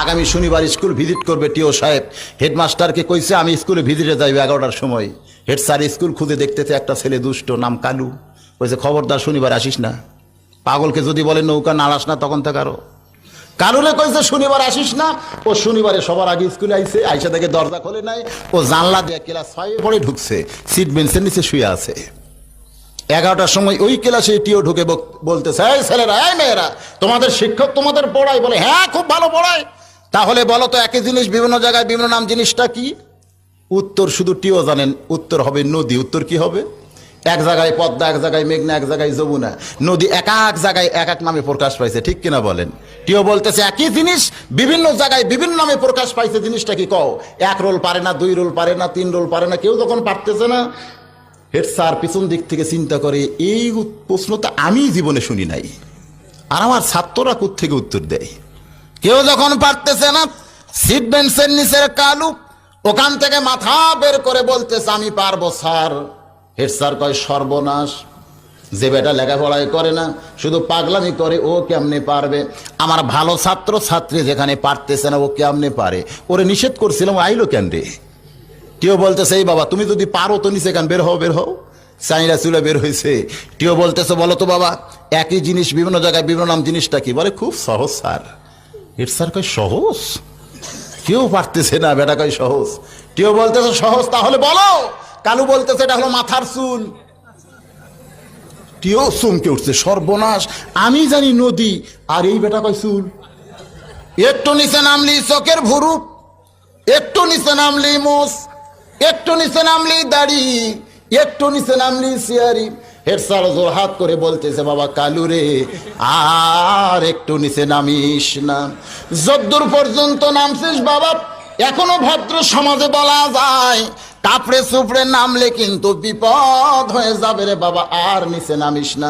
আগামী শনিবার school visit করবে টিও সাহেব। হেডমাস্টারকে কইছে আমি স্কুলে ভিজিটে যাইবে 11টার সময়। হেড স্যার স্কুল খুঁজে দেখতেছে একটা ছেলে দুষ্ট, নাম কালু। কইছে খবরদার শনিবার আসিস না। পাগলকে যদি বলে নৌকা নাড়াস না তখন থেকে আরো। কালুরে কইছে শনিবার আসিস না। ও শনিবারে সবার আগে স্কুলে আইছে, আইসা থেকে দরজা খোলে নাই। ও জানলা দিয়ে ক্লাস 5 পড়ে ঢুকছে, সিট বেঞ্চের নিচে শুয়ে আছে। 11টার সময় ওই ক্লাসে টিও ঢুকে বলতেছে, এই ছেলেরা, এই মেয়েরা, তোমাদের শিক্ষক তোমাদের পড়ায়? বলে হ্যাঁ, খুব ভালো পড়ায়। তাহলে বলো তো একই জিনিস বিভিন্ন জায়গায় বিভিন্ন নাম, জিনিসটা কি? উত্তর শুধু টিও জানেন, উত্তর হবে নদী। উত্তর কি হবে? এক জায়গায় পদ্মা, এক জায়গায় মেঘনা, এক জায়গায় যমুনা। নদী এক এক জায়গায় এক এক নামে প্রকাশ পাইছে, ঠিক কিনা বলেন? টিও বলতেছে একই জিনিস বিভিন্ন জায়গায় বিভিন্ন নামে প্রকাশ পাইছে, জিনিসটা কি কও? 1 রোল পারে না, 2 রোল পারে না, 3 রোল পারে না, কেউ যখন পারতেছে না, হেড স্যার পিছন দিক থেকে চিন্তা করে, এই প্রশ্ন তো আমি জীবনে শুনি নাই, আর আমার ছাত্ররা কোত্থেকে উত্তর দেয়? কেউ যখন পারতেছে না, সিট বেঞ্চের নিচের কালু ওখান থেকে মাথা বের করে বলতেছে আমি পারবো স্যার। হেড স্যার কয় সর্বনাশ, যে বেটা লেখাপড়াই করে না, শুধু পাগলামি করে, ও কেমনে পারবে? আমার ভালো ছাত্র ছাত্রী যেখানে পারতেছে না, ও কেমনে পারে? ওরে নিষেধ করছিলাম, আইলো কেন রে? টিও বলতেছে এই বাবা, তুমি যদি পারো তো নিচে কেন, বের হও বের হও। চাইরা চুলে বের হয়েছে। টিও বলতেছে বলো তো বাবা, একই জিনিস বিভিন্ন জায়গায় বিভিন্ন নাম, জিনিসটা কি? বলে খুব সহজ স্যার। হেড স্যার কয় সহজ? কেউ পারতেছে না, বেটা কয় সহজ। টিও বলতেছে সহজ, তাহলে বলো। কালু বলতেছে এটা হলো মাথার চুল। টিও চমকে উঠছে, সর্বনাশ, আমি জানি নদী, আর এই বেটা কয় চুল। একটু নিচে নামলি চোখের ভুরু, একটু নিচে নামলি মোষ, একটু নিচে নামলি দাড়ি, একটু নিচে নামলি সিয়ারি। হেড স্যার জোর হাত করে বলতেছে বাবা কালু রে, আর একটু নিচে নামিস না। যদ্দূর পর্যন্ত নামছিস বাবা, এখনো ভদ্র সমাজে বলা যায়, কাপড়ে চুপড়ে নামলে কিন্তু বিপদ হয়ে যাবে রে বাবা, আর নিচে নামিস না।